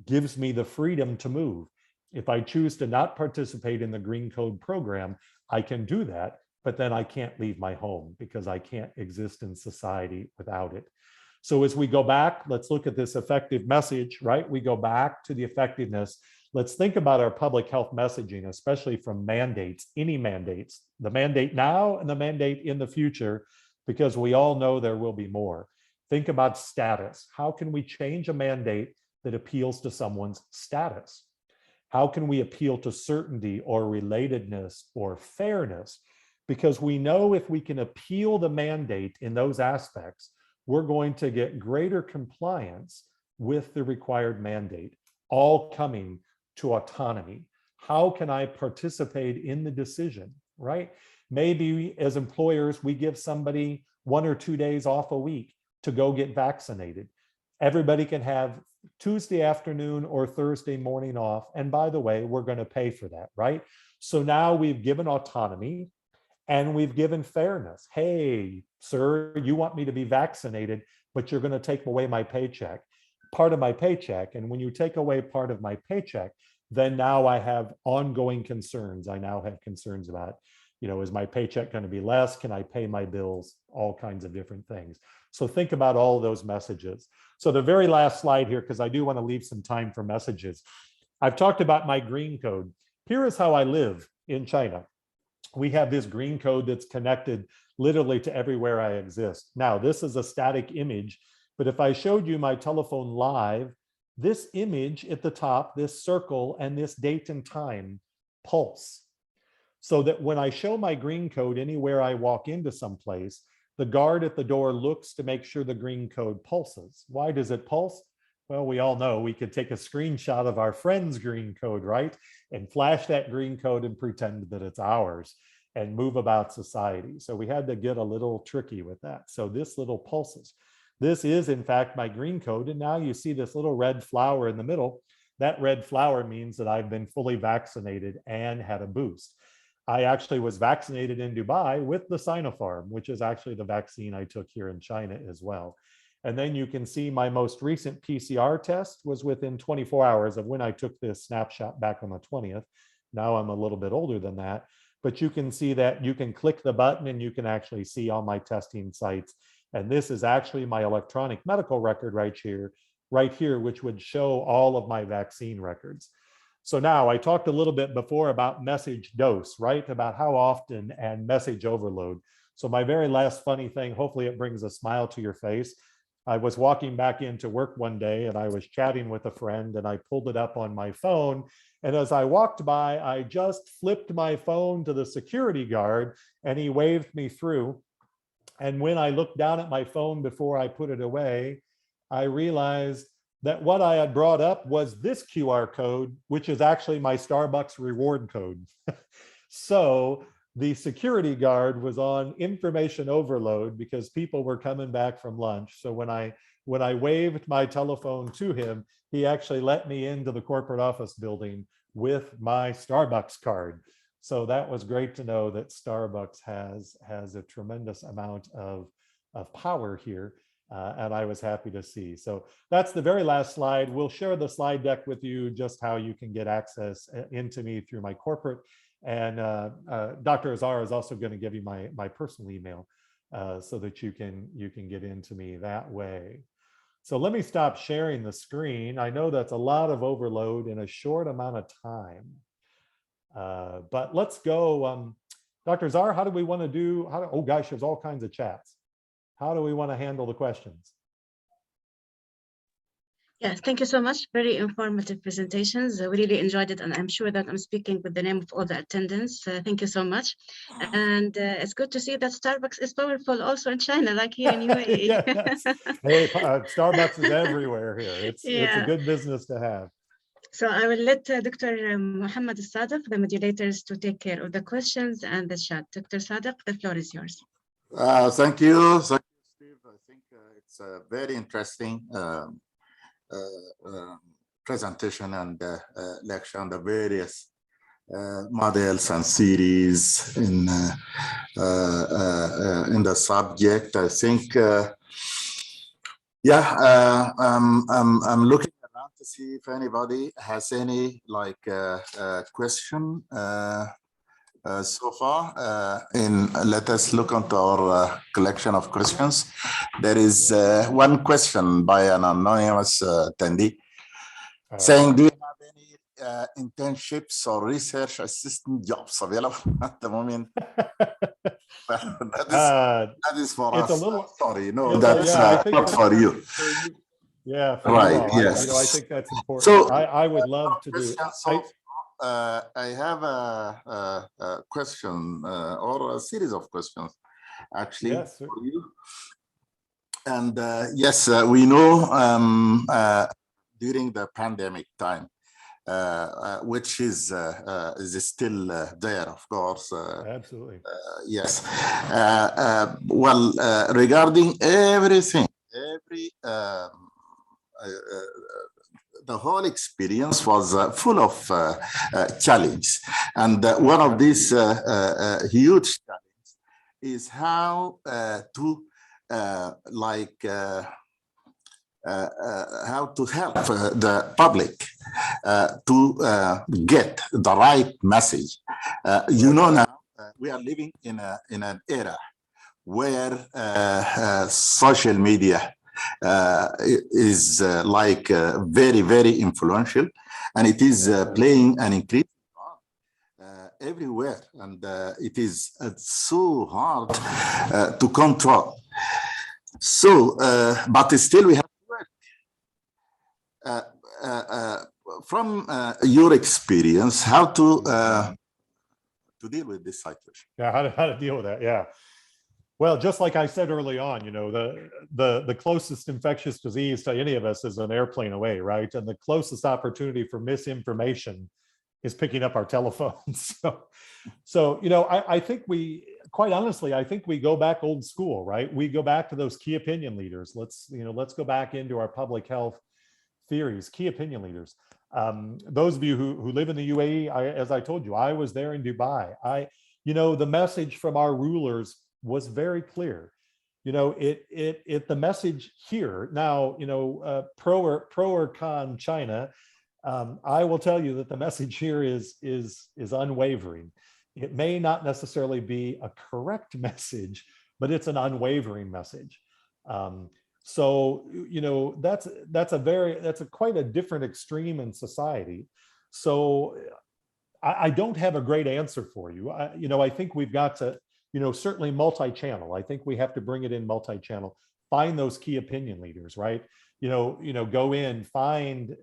gives me the freedom to move. If I choose to not participate in the green code program, I can do that, but then I can't leave my home because I can't exist in society without it. So as we go back, let's look at this effective message, right? We go back to the effectiveness. Let's think about our public health messaging, especially from mandates, any mandates, the mandate now and the mandate in the future, because we all know there will be more. Think about status. How can we change a mandate that appeals to someone's status? How can we appeal to certainty or relatedness or fairness? Because we know if we can appeal the mandate in those aspects, we're going to get greater compliance with the required mandate, all coming to autonomy. how can I participate in the decision, right? Maybe as employers, we give somebody 1 or 2 days off a week to go get vaccinated. Everybody can have Tuesday afternoon or Thursday morning off. And by the way, we're going to pay for that, right? So now we've given autonomy and we've given fairness. Hey, sir, you want me to be vaccinated, but you're going to take away my paycheck, part of my paycheck. And when you take away part of my paycheck, then now I have ongoing concerns. I now have concerns about, is my paycheck going to be less? Can I pay my bills? All kinds of different things. So think about all those messages. So the very last slide here, because I do want to leave some time for messages. I've talked about my green code. Here is how I live in China. We have this green code that's connected literally to everywhere I exist. Now, this is a static image, but if I showed you my telephone live, this image at the top, this circle and this date and time pulse. So that when I show my green code anywhere I walk into someplace, the guard at the door looks to make sure the green code pulses. Why does it pulse? Well, we all know we could take a screenshot of our friend's green code, right? And flash that green code and pretend that it's ours and move about society. So we had to get a little tricky with that. So this little pulses. This is in fact my green code. And now you see this little red flower in the middle. That red flower means that I've been fully vaccinated and had a boost. I actually was vaccinated in Dubai with the Sinopharm, which is actually the vaccine I took here in China as well. And then you can see my most recent PCR test was within 24 hours of when I took this snapshot back on the 20th. Now I'm a little bit older than that, but you can see that you can click the button and you can actually see all my testing sites. And this is actually my electronic medical record right here, which would show all of my vaccine records. So now I talked a little bit before about message dose, right? About how often and message overload. So my very last funny thing, hopefully it brings a smile to your face. I was walking back into work one day and I was chatting with a friend and I pulled it up on my phone. And as I walked by, I just flipped my phone to the security guard and he waved me through. And when I looked down at my phone before I put it away, I realized that what I had brought up was this QR code, which is actually my Starbucks reward code. So the security guard was on information overload because people were coming back from lunch. So when I waved my telephone to him, he actually let me into the corporate office building with my Starbucks card. So that was great to know that Starbucks has a tremendous amount of power here. And I was happy to see. So that's the very last slide. We'll share the slide deck with you, just how you can get access into me through my corporate. And Dr. Azar is also going to give you my personal email so that you can get into me that way. So let me stop sharing the screen. I know that's a lot of overload in a short amount of time. But let's go. Dr. Azar, how do we want to do? Oh gosh, there's all kinds of chats. How do we want to handle the questions? Yes, thank you so much. Very informative presentations. We really enjoyed it, and I'm sure that I'm speaking with the name of all the attendants. Thank you so much. And it's good to see that Starbucks is powerful also in China, like here in UAE. Yes. Hey, Starbucks is everywhere here. It's a good business to have. So I will let Dr. Mohammed Sadiq, the moderators, to take care of the questions and the chat. Dr. Sadiq, the floor is yours. Thank you, Steve. I think it's a very interesting presentation and lecture on the various models and series in the subject. I think, I'm looking around to see if anybody has any question. So far, let us look into our collection of questions. There is one question by an anonymous attendee saying, do you have any internships or research assistant jobs available at the moment? That is for us. Sorry, no, that's not for you. Yeah, for right. You yes. I think that's important. So I would love to do. I have a question or a series of questions, actually, for you. And yes, we know during the pandemic time, which is still there, of course. Absolutely. Yes. Well, regarding everything, the whole experience was full of challenge. And one of these huge challenges is how to how to help the public to get the right message. You know, now we are living in an era where social media is very, very influential, and it is playing an increasing role everywhere, and it is so hard to control. So, but still we have to work. From your experience, how to deal with this situation? Yeah, how to deal with that? Yeah. Well, just like I said early on, you know, the closest infectious disease to any of us is an airplane away, right? And the closest opportunity for misinformation is picking up our telephones. So you know, I think quite honestly, I think we go back old school, right? We go back to those key opinion leaders. Let's go back into our public health theories, key opinion leaders. Those of you who live in the UAE, as I told you, I was there in Dubai. You know, the message from our rulers was very clear. You know, the message here now, you know, pro or con China, I will tell you that the message here is unwavering. It may not necessarily be a correct message, but it's an unwavering message. So, you know, that's quite a different extreme in society. So I don't have a great answer for you. You know, I think we've got to, you know, certainly multi-channel. I think we have to bring it in multi-channel, find those key opinion leaders, right? You know, go in, find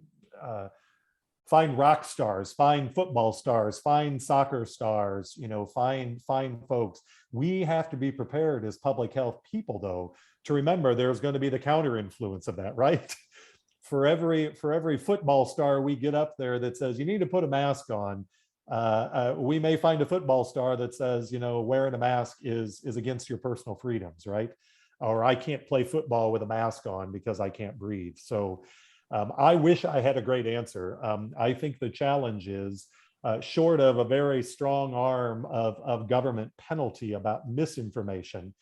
rock stars, find football stars, find soccer stars, you know, find folks. We have to be prepared as public health people, though, to remember there's going to be the counter influence of that, right? For every football star we get up there that says you need to put a mask on, we may find a football star that says, you know, wearing a mask is against your personal freedoms, right? Or I can't play football with a mask on because I can't breathe. So I wish I had a great answer. I think the challenge is, short of a very strong arm of government penalty about misinformation,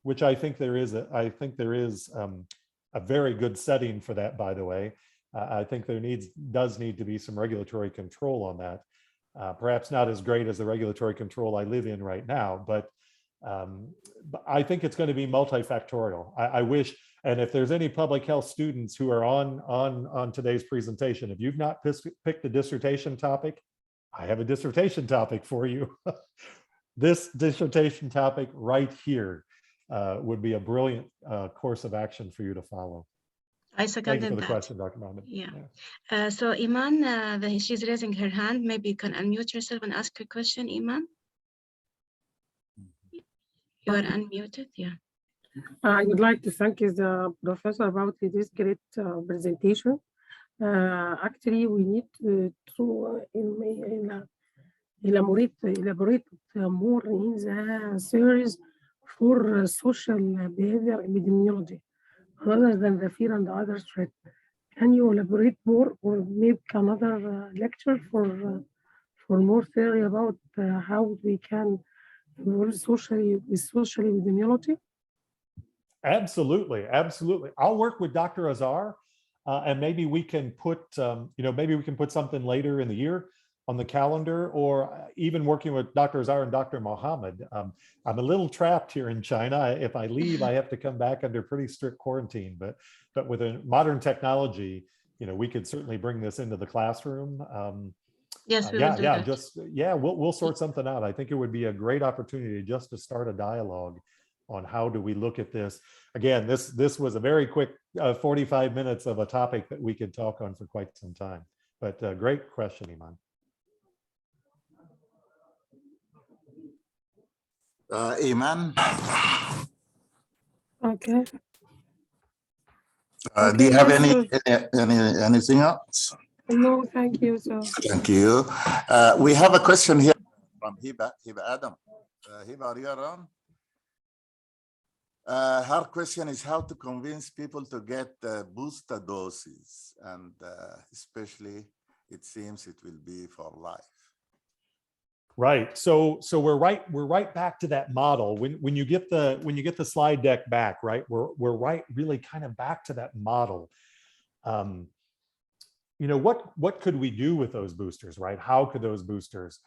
which I think there is a very good setting for that, by the way. I think there does need to be some regulatory control on that. Perhaps not as great as the regulatory control I live in right now, but I think it's going to be multifactorial. I wish, and if there's any public health students who are on today's presentation, if you've not picked a dissertation topic, I have a dissertation topic for you. This dissertation topic right here would be a brilliant course of action for you to follow. I second Thank you for the that. question, Dr. Mohammed. Yeah. So Iman, she's raising her hand. Maybe you can unmute yourself and ask your question, Iman. You are unmuted. Yeah. I would like to thank the professor about this great presentation. Actually, we need to elaborate more in the series for social behavior epidemiology, rather than the fear and the other threat. Can you elaborate more, or maybe another lecture for more theory about how we can involve with social epidemiology? Absolutely. I'll work with Dr. Azhar, and maybe we can put, maybe we can put something later in the year on the calendar, or even working with Dr. Azhar and Dr. Mohammed. I'm a little trapped here in China. If I leave, I have to come back under pretty strict quarantine. But with a modern technology, we could certainly bring this into the classroom. Yes, we will do that. We'll sort something out. I think it would be a great opportunity just to start a dialogue on how do we look at this. Again, this was a very quick 45 minutes of a topic that we could talk on for quite some time. But great question, Iman. Iman. Okay. Do you have anything else? No, thank you. So Thank you. We have a question here from Hiba Adam. Hiba, are you around? Her question is how to convince people to get booster doses, and especially it seems it will be for life. Right. So we're right back to that model. When you get the slide deck back, right, we're right really kind of back to that model. You know, what could we do with those boosters, right? How could those boosters,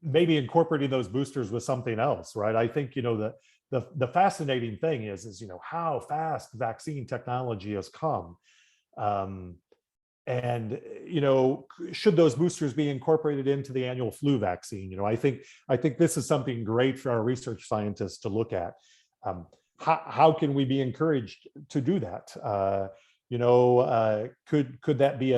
maybe incorporating those boosters with something else, right? I think, you know, the fascinating thing is, you know, how fast vaccine technology has come. And, you know, should those boosters be incorporated into the annual flu vaccine? You know, I think this is something great for our research scientists to look at. How can we be encouraged to do that? You know, could that be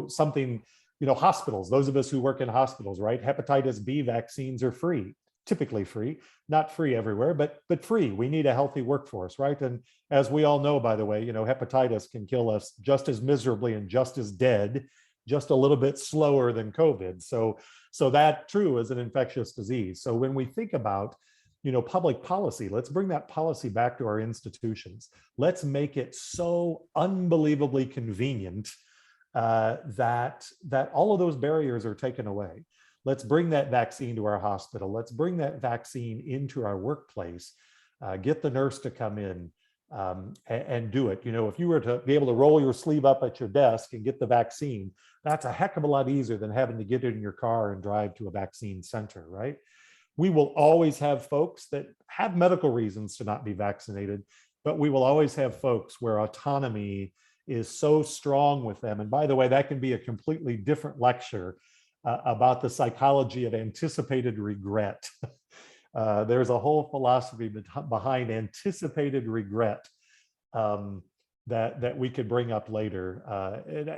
something, you know, hospitals, those of us who work in hospitals, right? Hepatitis B vaccines are free, typically free, not free everywhere, but free. We need a healthy workforce, right? And as we all know, by the way, you know, hepatitis can kill us just as miserably and just as dead, just a little bit slower than COVID. So that true is an infectious disease. So when we think about, you know, public policy, let's bring that policy back to our institutions. Let's make it so unbelievably convenient that all of those barriers are taken away. Let's bring that vaccine to our hospital. Let's bring that vaccine into our workplace. Get the nurse to come in and do it. You know, if you were to be able to roll your sleeve up at your desk and get the vaccine, that's a heck of a lot easier than having to get in your car and drive to a vaccine center, right? We will always have folks that have medical reasons to not be vaccinated, but we will always have folks where autonomy is so strong with them. And by the way, that can be a completely different lecture about the psychology of anticipated regret. There's a whole philosophy behind anticipated regret that we could bring up later.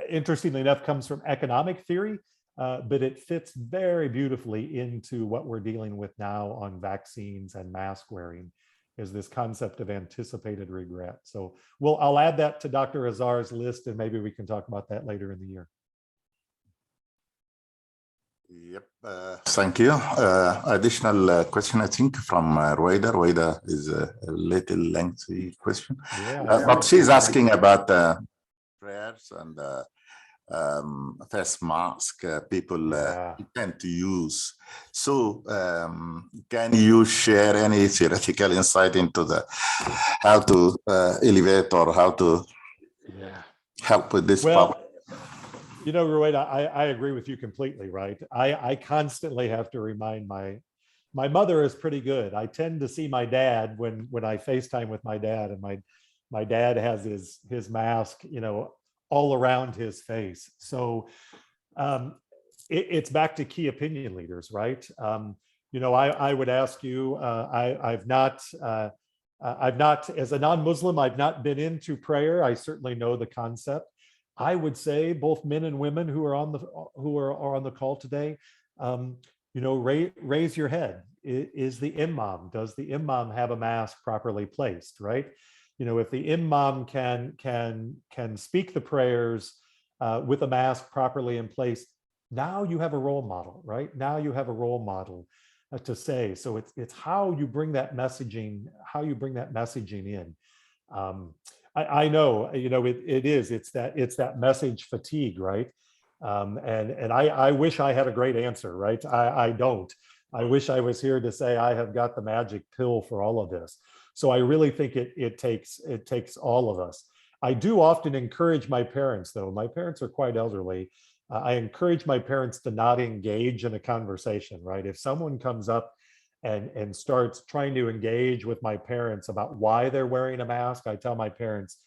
Interestingly enough, comes from economic theory, but it fits very beautifully into what we're dealing with now on vaccines and mask wearing, is this concept of anticipated regret. So I'll add that to Dr. Azar's list, and maybe we can talk about that later in the year. Yep, thank you. Additional question, I think, from Rueda. Rueda is a little lengthy question, but she's asking about prayers and face mask people tend to use. So can you share any theoretical insight into how to elevate or how to help with this problem? You know, Rueda, I agree with you completely, right? I constantly have to remind my mother is pretty good. I tend to see my dad when I FaceTime with my dad, and my dad has his mask, you know, all around his face. So it's back to key opinion leaders, right? You know, I would ask you, I've not, as a non-Muslim, I've not been into prayer. I certainly know the concept. I would say both men and women who are on the call today, you know, raise your head. Does the imam have a mask properly placed, right? You know, if the imam can speak the prayers with a mask properly in place, now you have a role model, right? Now you have a role model to say. So it's how you bring that messaging, in. I know, you know, it's that message fatigue, right? And I wish I had a great answer, right? I don't. I wish I was here to say I have got the magic pill for all of this. So I really think it takes all of us. I do often encourage my parents, though. My parents are quite elderly. I encourage my parents to not engage in a conversation, right? If someone comes up and starts trying to engage with my parents about why they're wearing a mask, I tell my parents,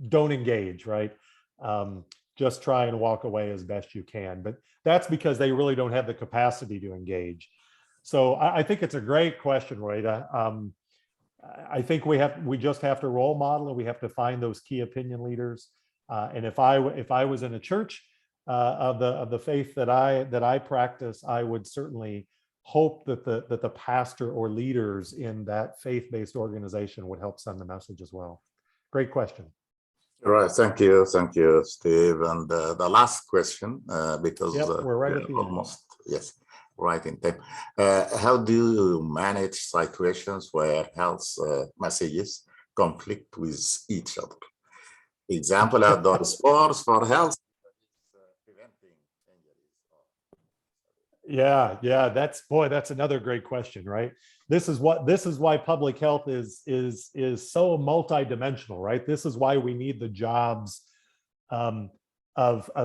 don't engage, right? Just try and walk away as best you can. But that's because they really don't have the capacity to engage. So I think it's a great question, Rueda. I think we just have to role model, and we have to find those key opinion leaders. And if I was in a church of the faith that I practice, I would certainly hope that the pastor or leaders in that faith-based organization would help send the message as well. Great question. Right. Thank you, Steve. And the last question, because Yep, we're right at the end. almost yes, right in time. How do you manage situations where health messages conflict with each other? Example, outdoor sports for health. Preventing injuries. Yeah, that's another great question, right? This is why public health is so multidimensional, right? This is why we need the jobs of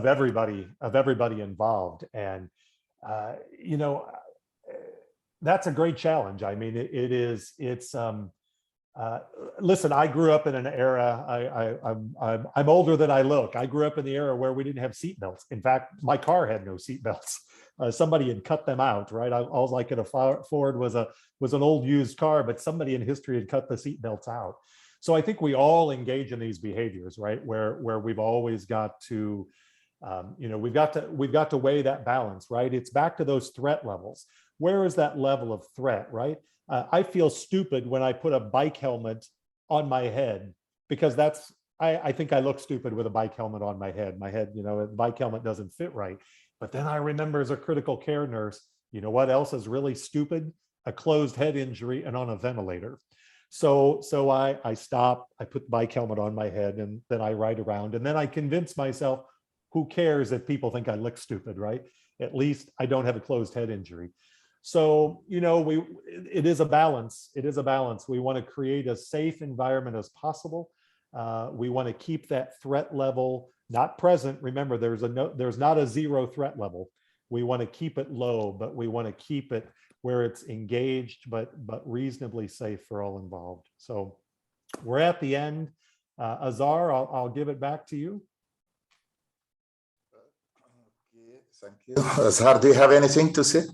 everybody involved. And you know, that's a great challenge. I mean, listen, I grew up in an era, I'm older than I look. I grew up in the era where we didn't have seatbelts. In fact, my car had no seatbelts. Somebody had cut them out, right? All I could afford was an old used car, but somebody in history had cut the seatbelts out. So I think we all engage in these behaviors, right? Where we've always got to, we've got to weigh that balance, right? It's back to those threat levels. Where is that level of threat, right? I feel stupid when I put a bike helmet on my head, because I think I look stupid with a bike helmet on my head. The bike helmet doesn't fit right. But then I remember as a critical care nurse, you know what else is really stupid? A closed head injury and on a ventilator. So I stop, I put the bike helmet on my head, and then I ride around, and then I convince myself, who cares if people think I look stupid, right? At least I don't have a closed head injury. So, it is a balance. It is a balance. We want to create as safe environment as possible. We want to keep that threat level not present. Remember, there's not a zero threat level. We want to keep it low, but we want to keep it where it's engaged, but reasonably safe for all involved. So we're at the end. Azar, I'll give it back to you. Okay, thank you. Azhar, do you have anything to say?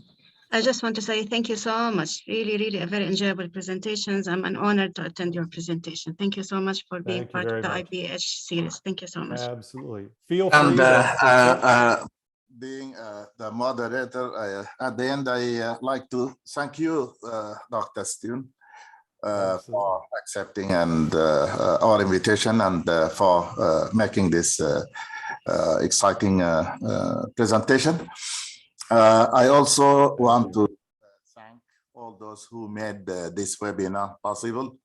I just want to say thank you so much. Really, really a very enjoyable presentations. I'm an honor to attend your presentation. Thank you so much for being part of the IBH series. Thank you so much. Absolutely. Feel free being the moderator, at the end, I like to thank you, Dr. Steve, for accepting our invitation and for making this exciting presentation. I also want to thank all those who made this webinar possible.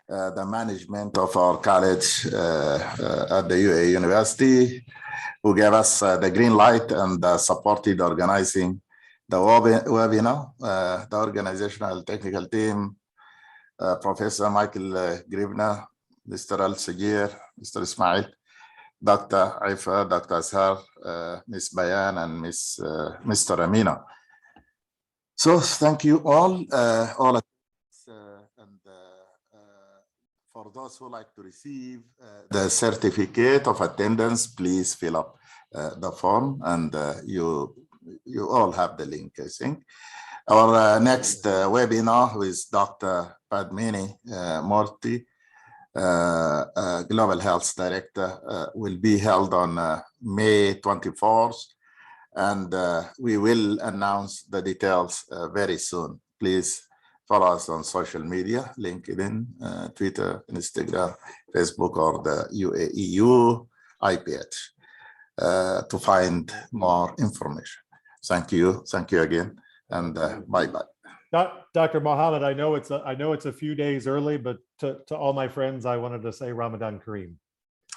The management of our college at the UAE University, who gave us the green light and supported organizing the webinar, the organizational technical team, Professor Michael Gribner, Mr. Al-Sajir, Mr. Ismail, Dr. Aifa, Dr. Azhar, Ms. Bayan, and Mr. Amina. So thank you all. And for those who like to receive the certificate of attendance, please fill up the form, and you all have the link, I think. Our next webinar with Dr. Padmini Murthy, Global Health Director, will be held on May 24th, and we will announce the details very soon. Please follow us on social media, LinkedIn, Twitter, Instagram, Facebook, or the UAEU IPH to find more information. Thank you again, and bye-bye. Dr. Mohammed, I know it's a few days early, but to all my friends, I wanted to say Ramadan Kareem.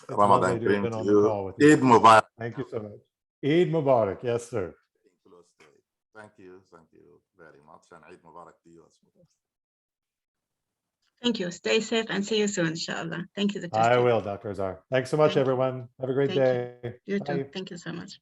Ramadan Kareem to you. Eid Mubarak. Thank you so much. Eid Mubarak. Yes, sir. Thank you very much, and Eid Mubarak to you as well. Thank you. Stay safe and see you soon, inshallah. Thank you, Dr. I will, Dr. Azhar. Thanks so much, everyone. Have a great day. You too. Thank you so much.